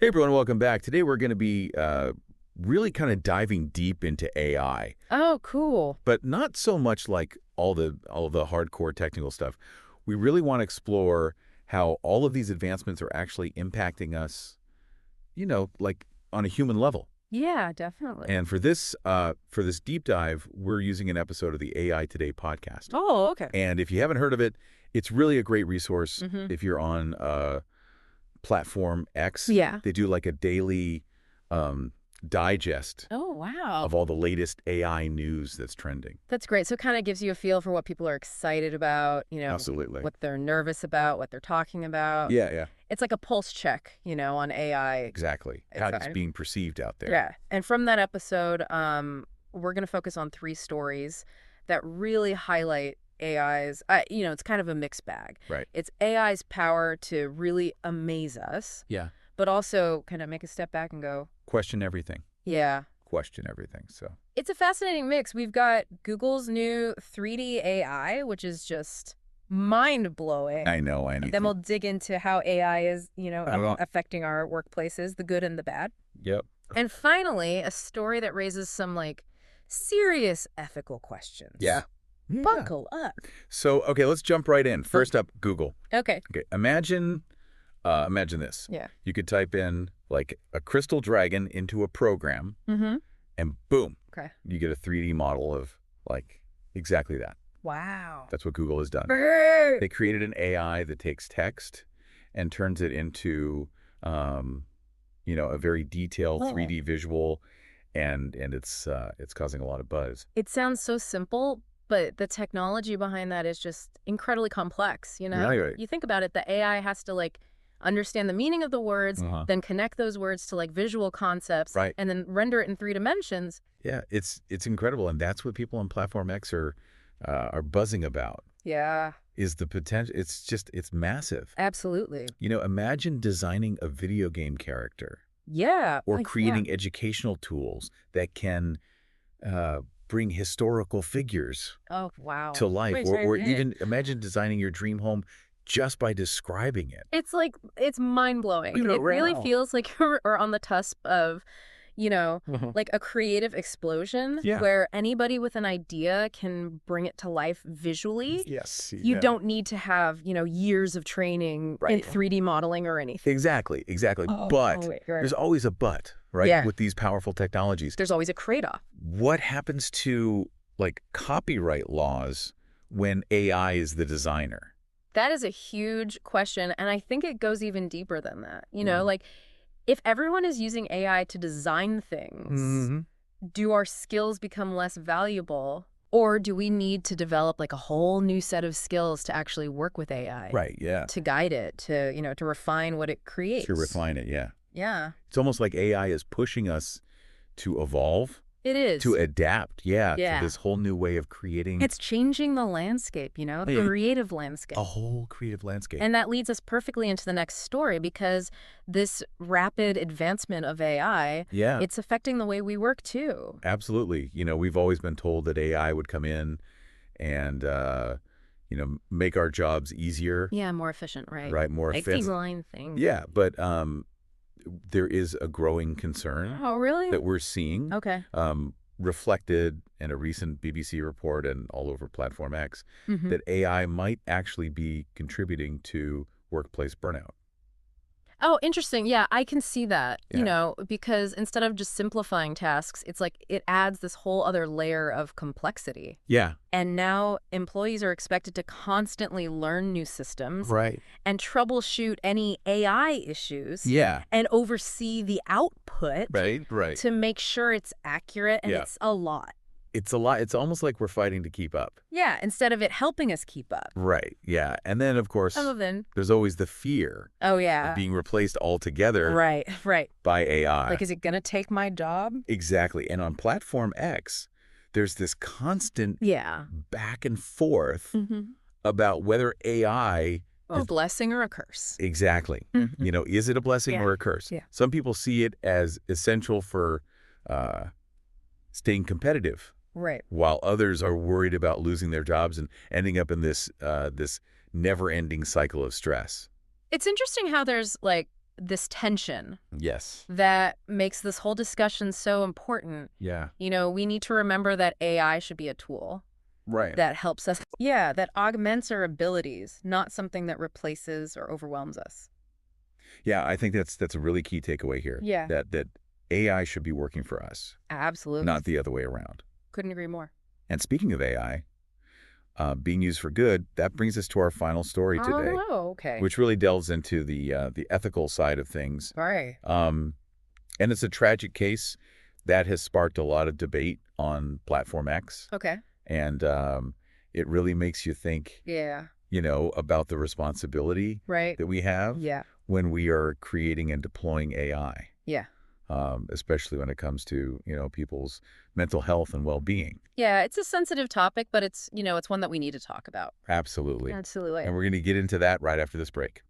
Hey everyone, welcome back. Today we're going to be really kind of diving deep into AI, Oh, cool. but not so much like all the hardcore technical stuff. We really want to explore how all of these advancements are actually impacting us, like on a human level. Yeah, definitely. And for this deep dive, we're using an episode of the AI Today podcast. Oh, okay. And if you haven't heard of it, it's really a great resource Mm-hmm. if you're on platform X. Yeah. They do like a daily digest Oh, wow. of all the latest AI news that's trending. That's great. So it kind of gives you a feel for what people are excited about, Absolutely. what they're nervous about, what they're talking about. Yeah, yeah, It's like a pulse check, on AI. exactly. How it's being perceived out there. Yeah. And from that episode, we're going to focus on 3 stories that really highlight AI's, it's kind of a mixed bag. Right. It's AI's power to really amaze us, Yeah. but also kind of make a step back and go, Question everything. yeah. Question everything. So It's a fascinating mix. We've got Google's new 3D AI, which is just mind-blowing. I know. Then we'll dig into how AI is, Well- affecting our workplaces, the good and the bad. Yep. And finally, a story that raises some, serious ethical questions. Yeah. Buckle up. So, okay, let's jump right in. First up, Google. Okay. Okay, imagine this. Yeah. You could type in like a crystal dragon into a program, Mm-hmm. and boom, Okay. you get a 3D model of like exactly that. Wow. That's what Google has done. Brrr. They created an AI that takes text and turns it into, a very detailed 3D visual, and it's causing a lot of buzz. It sounds so simple, but the technology behind that is just incredibly complex, Right. You think about it, the AI has to understand the meaning of the words, then connect those words to visual concepts, Right. and then render it in 3 dimensions. Yeah, it's incredible, and that's what people on Platform X are buzzing about. Yeah, Is the potential? It's massive. absolutely. Imagine designing a video game character Yeah. or yeah. creating educational tools that can bring historical figures Oh, wow. to life, Wait, or sorry. even imagine designing your dream home just by describing it. It's mind-blowing. It really Wow. feels like we're on the cusp of, a creative explosion Yeah. where anybody with an idea can bring it to life visually. Yes. You don't need to have, years of training in Right. 3D modeling or anything. Exactly. Oh, But wait, right. there's always a but, right? Yeah. With these powerful technologies. There's always a trade-off. What happens to copyright laws when AI is the designer? That is a huge question, and I think it goes even deeper than that. Mm. If everyone is using AI to design things, Mm-hmm. do our skills become less valuable, or do we need to develop a whole new set of skills to actually work with AI? Right. Yeah. To guide it, to refine what it creates. To refine it. Yeah. Yeah, It's almost like AI is pushing us to evolve, it is. to adapt. Yeah. Yeah. To this whole new way of creating It's changing the landscape, the Yeah. creative landscape. a whole creative landscape. And that leads us perfectly into the next story, because this rapid advancement of AI, yeah. it's affecting the way we work too. Absolutely. We've always been told that AI would come in and, make our jobs easier. Yeah, more efficient, right? Right. More efficient. design things. Yeah. But there is a growing concern Oh, really? that we're seeing, Okay. reflected in a recent BBC report and all over Platform X, Mhm. that AI might actually be contributing to workplace burnout. Oh, interesting. Yeah, I can see that, Yeah. because instead of just simplifying tasks, it's it adds this whole other layer of complexity. Yeah. And now employees are expected to constantly learn new systems Right. and troubleshoot any AI issues Yeah. and oversee the output Right. Right. to make sure it's accurate, and Yeah. it's a lot. It's a lot. It's almost like we're fighting to keep up. Yeah, instead of it helping us keep up. Right. Yeah. And then, of course, Some of them. there's always the fear Oh, of yeah. being replaced altogether Right, right. by AI. Is it going to take my job? Exactly. And on Platform X, there's this constant Yeah. back and forth Mm-hmm. about whether AI A blessing or a curse. exactly, Mhm. is it a blessing Yeah. or a curse? Yeah. Some people see it as essential for staying competitive, Right. while others are worried about losing their jobs and ending up in this never-ending cycle of stress. It's interesting how there's this tension Yes. that makes this whole discussion so important. Yeah. We need to remember that AI should be a tool Right. that helps us, yeah, that augments our abilities, not something that replaces or overwhelms us. Yeah, I think that's a really key takeaway here. Yeah. That AI should be working for us, Absolutely. not the other way around. Couldn't agree more. And speaking of AI, being used for good, that brings us to our final story today, Oh, okay. which really delves into the ethical side of things. Right. And it's a tragic case that has sparked a lot of debate on Platform X. Okay. And it really makes you think, Yeah. about the responsibility Right. that we have Yeah. when we are creating and deploying AI, Yeah. especially when it comes to, people's mental health and well-being. Yeah, it's a sensitive topic, but it's one that we need to talk about. Absolutely. Absolutely. And we're going to get into that right after this break.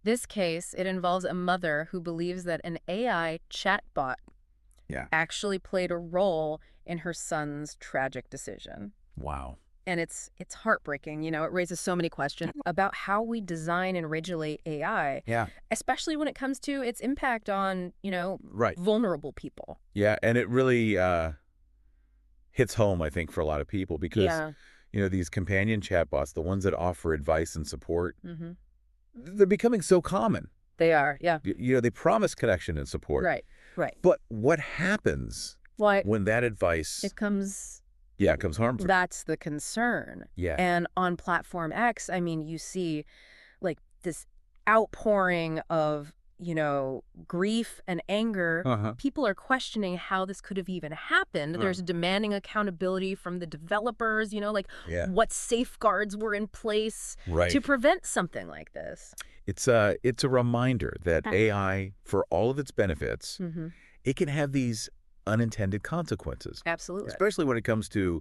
This case, it involves a mother who believes that an AI chatbot Yeah. actually played a role in her son's tragic decision. Wow. And it's heartbreaking. It raises so many questions about how we design and regulate AI, Yeah. especially when it comes to its impact on, Right. vulnerable people. Yeah, and it really hits home, I think, for a lot of people because, Yeah. these companion chatbots, the ones that offer advice and support, Mm-hmm. they're becoming so common. They are, yeah. They promise connection and support. Right, right. But what happens What when that advice it comes comes harmful? That's the concern. Yeah. And on Platform X, you see like this outpouring of, grief and anger. Uh-huh. People are questioning how this could have even happened. There's demanding accountability from the developers, Yeah. what safeguards were in place Right. to prevent something like this. It's a reminder that AI, for all of its benefits, Mm-hmm. it can have these unintended consequences, Absolutely. especially when it comes to,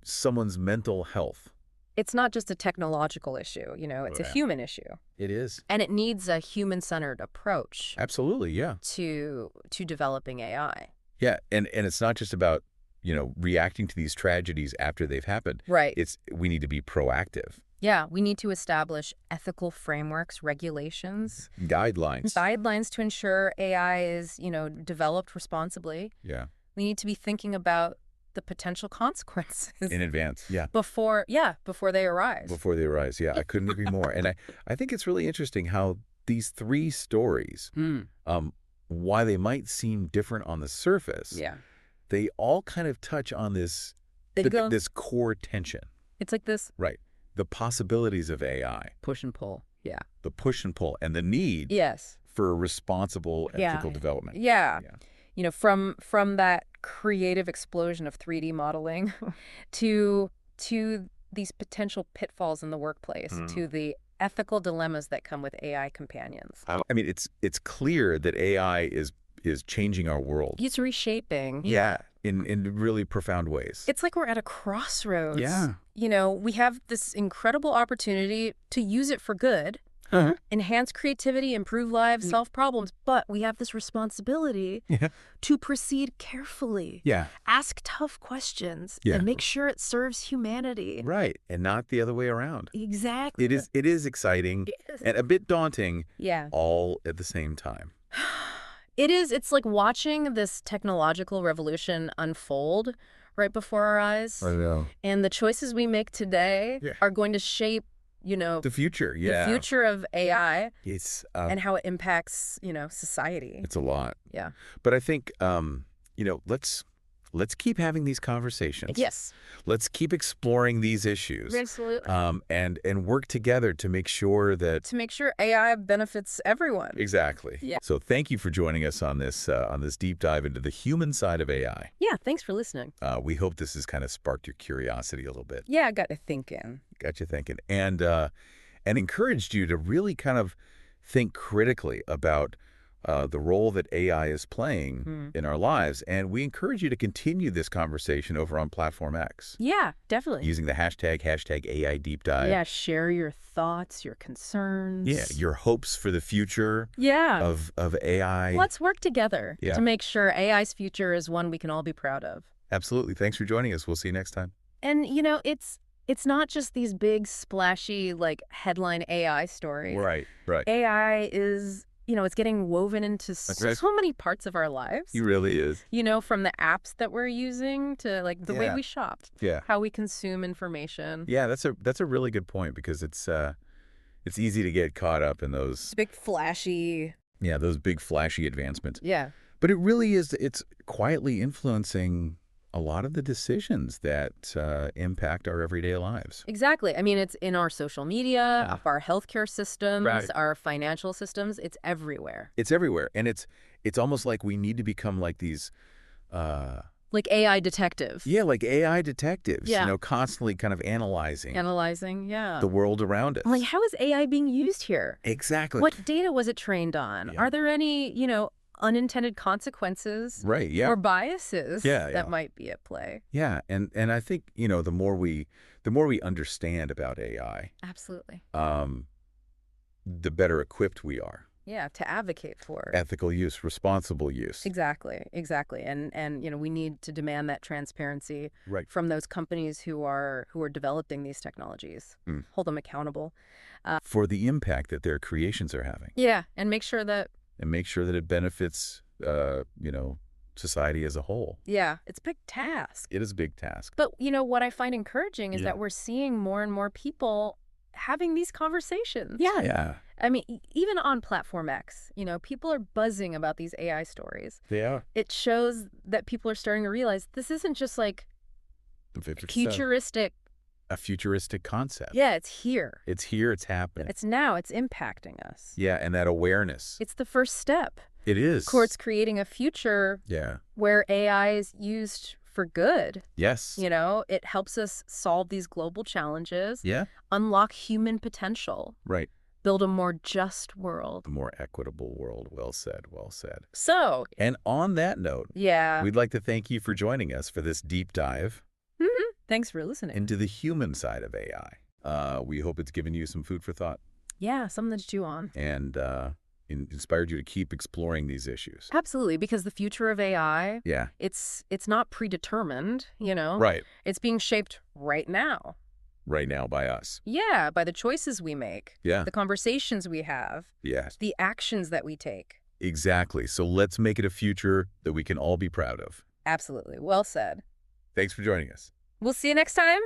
someone's mental health. It's not just a technological issue, it's a Yeah. human issue. It is. And it needs a human-centered approach Absolutely, yeah. to developing AI. Yeah, and it's not just about, reacting to these tragedies after they've happened. Right. We need to be proactive. Yeah, we need to establish ethical frameworks, regulations, Guidelines. to ensure AI is, developed responsibly. Yeah. We need to be thinking about the potential consequences In advance. Yeah. before they arise. Before they arise. Yeah, I couldn't agree more. And I think it's really interesting how these three stories, why they might seem different on the surface, Yeah. they all kind of touch on this core tension. It's like this Right. The possibilities of AI, push and pull. Yeah. the push and pull, and the need Yes. for responsible ethical development. Yeah. Yeah. From that creative explosion of 3D modeling to these potential pitfalls in the workplace, to the ethical dilemmas that come with AI companions. I mean, it's clear that AI is changing our world. It's reshaping. Yeah, in really profound ways. It's like we're at a crossroads. Yeah. We have this incredible opportunity to use it for good, enhance creativity, improve lives, solve problems, but we have this responsibility to proceed carefully. Yeah. Ask tough questions Yeah. and make sure it serves humanity. Right, and not the other way around. Exactly. It is exciting and a bit daunting, Yeah. all at the same time. It is. It's like watching this technological revolution unfold right before our eyes. I know. And the choices we make today are going to shape, The future, yeah. the future of AI It's and how it impacts, society. it's a lot. Yeah. But I think let's keep having these conversations. Yes. Let's keep exploring these issues. Absolutely. And work together to make sure that To make sure AI benefits everyone. exactly. Yeah. So thank you for joining us on this deep dive into the human side of AI. Yeah. Thanks for listening. We hope this has kind of sparked your curiosity a little bit. Yeah. I got to thinking. Got you thinking, and encouraged you to really kind of think critically about the role that AI is playing in our lives. And we encourage you to continue this conversation over on Platform X Yeah, definitely. using the hashtag AI Deep Dive. Yeah. Share your thoughts, your concerns. Yeah, your hopes for the future Yeah. of AI. Let's work together Yeah. to make sure AI's future is one we can all be proud of. Absolutely. Thanks for joining us. We'll see you next time. And, it's not just these big, splashy, like, headline AI stories. Right, right. AI is, it's getting woven into Okay. so many parts of our lives. He really is. From the apps that we're using to, like, the way Yeah. we shop, Yeah. how we consume information. Yeah, that's a really good point because it's easy to get caught up in those, Big, flashy. yeah, those big flashy advancements. Yeah. But it really is, it's quietly influencing a lot of the decisions that impact our everyday lives. Exactly. I mean, it's in our social media, our healthcare systems, Right. our financial systems. It's everywhere. It's everywhere. And it's almost like we need to become like these Like AI detectives. yeah, like AI detectives, Yeah. constantly kind of analyzing Analyzing, yeah. the world around us. Like, how is AI being used here? Exactly. What data was it trained on? Yeah. Are there any, unintended consequences Right, yeah. or biases Yeah, yeah. that might be at play? Yeah, and I think, the more we understand about AI, Absolutely. the better equipped we are. Yeah, to advocate for. Ethical use, responsible use. Exactly, exactly. And we need to demand that transparency Right. from those companies who are developing these technologies. Mm. Hold them accountable. For the impact that their creations are having. Yeah, and make sure that And make sure that it benefits, society as a whole. yeah, it's a big task. It is a big task. But what I find encouraging is Yeah. that we're seeing more and more people having these conversations. Yeah. I mean, even on Platform X, people are buzzing about these AI stories. They are. It shows that people are starting to realize this isn't just like futuristic. A futuristic concept. Yeah, it's here. It's here, it's happening. It's now. It's impacting us. Yeah, and that awareness. It's the first step It is. towards creating a future Yeah. where AI is used for good. Yes. It helps us solve these global challenges, Yeah. unlock human potential, Right. build a more just world. A more equitable world. Well said. Well said. So, And on that note, yeah. we'd like to thank you for joining us for this deep dive Thanks for listening. into the human side of AI. We hope it's given you some food for thought Yeah, something to chew on. and inspired you to keep exploring these issues. Absolutely, because the future of AI, Yeah. it's not predetermined, Right. It's being shaped right now. Right now by us. Yeah, by the choices we make, Yeah. the conversations we have, Yes. the actions that we take. Exactly. So let's make it a future that we can all be proud of. Absolutely. Well said. Thanks for joining us. We'll see you next time.